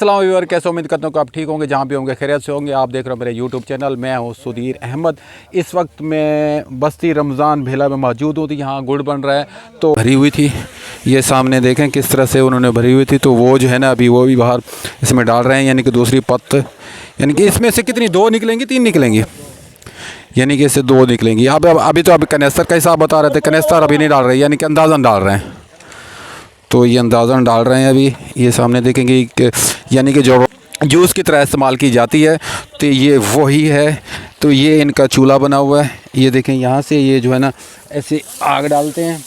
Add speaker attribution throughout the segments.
Speaker 1: अस्सलाम व्यूअर, कैसे उम्मीद करता हूँ कि आप ठीक होंगे, जहाँ भी होंगे खैरियत से होंगे। आप देख रहे हो मेरे यूट्यूब चैनल। मैं हूँ सुधीर अहमद। इस वक्त मैं बस्ती रमज़ान भेला में मौजूद हूँ। यहाँ गुड़ बन रहा है तो भरी हुई थी, ये सामने देखें किस तरह से उन्होंने भरी हुई थी। तो वो जो है ना अभी वो भी बाहर इसमें डाल रहे हैं, यानी कि दूसरी पत्त, यानी कि इसमें से कितनी, 2 निकलेंगी 3 निकलेंगी, यानी कि इससे 2 निकलेंगी। अब अभी तो अभी कनेस्तर का हिसाब बता रहे थे, कनेस्तर अभी नहीं डाल रहे, यानी कि अंदाज़न डाल रहे हैं। तो ये अंदाज़न डाल रहे हैं अभी। ये सामने देखेंगे कि यानी कि जो जूस की तरह इस्तेमाल की जाती है, तो ये वही है। तो ये इनका चूल्हा बना हुआ है। ये देखें यहाँ से ये जो है ना ऐसे आग डालते हैं।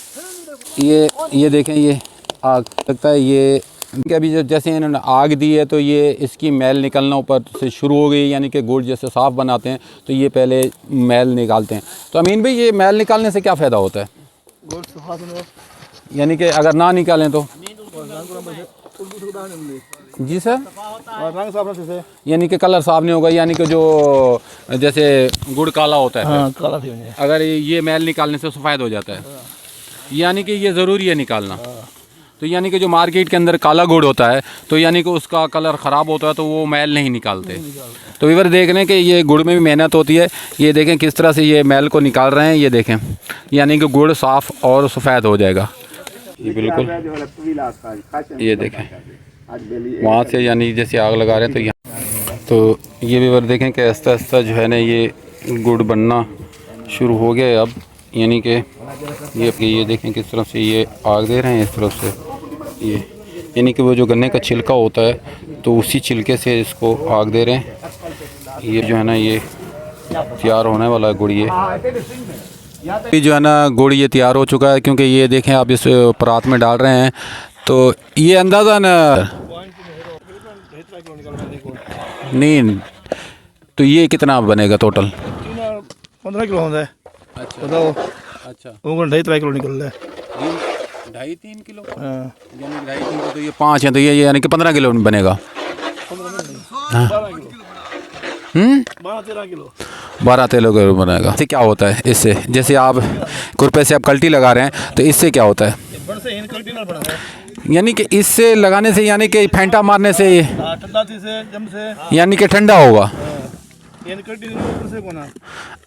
Speaker 1: ये देखें, ये आग लगता है। ये अभी जैसे इन्होंने आग दी है तो ये इसकी मैल निकलना ऊपर से शुरू हो गई, यानी कि गुड़ जैसे साफ़ बनाते हैं तो ये पहले मैल निकालते हैं। तो अमीन भाई, ये मैल निकालने से क्या फ़ायदा होता है? यानी कि अगर ना निकालें तो जी सर, यानी कि कलर साफ नहीं होगा, यानी कि जो जैसे गुड़ काला होता है,
Speaker 2: हाँ, काला भी हो जाए।
Speaker 1: अगर ये मैल निकालने से सफ़ेद हो जाता है, यानी कि ये ज़रूरी है निकालना। तो यानी कि जो मार्केट के अंदर काला गुड़ होता है तो यानी कि उसका कलर ख़राब होता है तो वो मैल नहीं निकालते। तो व्यूअर देख रहे हैं कि ये गुड़ में भी मेहनत होती है। ये देखें किस तरह से ये मैल को निकाल रहे हैं। ये देखें, यानी कि गुड़ साफ़ और सफ़ेद हो जाएगा। ये बिल्कुल, ये देखें वहाँ से यानी जैसे आग लगा रहे हैं तो यहाँ। तो ये व्यूअर देखें कि आहिस्ता आहिस्ता जो है ना ये गुड़ बनना शुरू हो गया है अब, यानी कि ये देखें किस तरह से ये आग दे रहे हैं इस तरफ से। ये यानी कि वो जो गन्ने का छिलका होता है तो उसी छिलके से इसको आग दे रहे हैं। ये जो है ना ये तैयार होने वाला है गुड़। ये जो है ना गुड़ ये तैयार हो चुका है, क्योंकि ये देखें आप इस परात में डाल रहे हैं। तो ये अंदाज़ा नहीं, तो ये कितना बनेगा टोटल?
Speaker 2: 15 किलो होता है।
Speaker 1: अच्छा
Speaker 2: बताओ।
Speaker 1: अच्छा,
Speaker 2: वो 2.5 किलो निकल रहा है।
Speaker 1: 2.5-3 किलो,
Speaker 2: हाँ।
Speaker 1: यानी 2.5-3 किलो, तो ये 5 है, तो ये यानी कि 15 किलो बनेगा।
Speaker 2: 12 किलो। 12-13 किलो
Speaker 1: 12-13 किलो बनेगा। इससे क्या होता है? इससे जैसे आप खुरपे से आप कल्टी लगा रहे हैं तो इससे क्या होता है? यानी कि इससे लगाने से, यानी कि फेंटा मारने से यानी कि ठंडा होगा।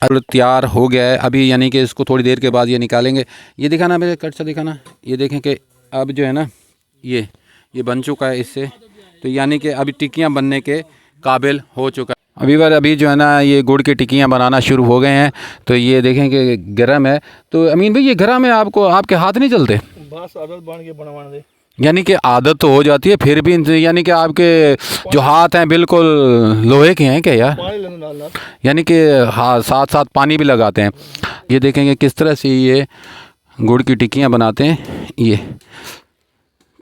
Speaker 1: अब तैयार हो गया है अभी, यानी कि इसको थोड़ी देर के बाद ये निकालेंगे। ये दिखाना मेरे कट से दिखाना। ये देखें कि अब जो है ना ये बन चुका है इससे, तो यानी कि अभी टिक्कियाँ बनने के काबिल हो चुका है। अभी जो है ना ये गुड़ की टिक्कियाँ बनाना शुरू हो गए हैं। तो ये देखें कि गरम है। तो अमीन भाई, ये गरम है, आपको आपके हाथ नहीं चलते? यानी कि आदत तो हो जाती है, फिर भी यानी कि आपके जो हाथ हैं बिल्कुल लोहे के हैं क्या यार? यानी कि हाँ, साथ साथ पानी भी लगाते हैं। ये देखेंगे किस तरह से ये गुड़ की टिक्कियाँ बनाते हैं। ये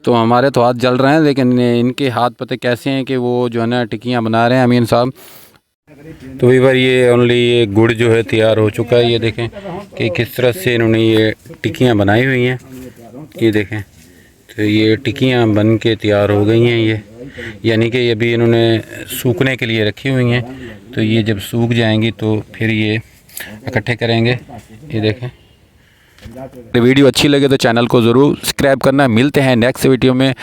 Speaker 1: तो हमारे तो हाथ जल रहे हैं, लेकिन इनके हाथ पता कैसे हैं कि वो जो है ना टिक्कियाँ बना रहे हैं अमीन साहब। तो व्यूअर ये ओनली ये गुड़ जो है तैयार हो चुका है। ये देखें कि किस तरह से इन्होंने ये टिक्कियाँ बनाई हुई हैं। ये देखें, तो ये टिक्कियाँ बन के तैयार हो गई हैं। ये यानी कि अभी इन्होंने सूखने के लिए रखी हुई हैं। तो ये जब सूख जाएंगी तो फिर ये इकट्ठे करेंगे। ये देखें, वीडियो अच्छी लगे तो चैनल को ज़रूर सब्सक्राइब करना। मिलते हैं नेक्स्ट वीडियो में।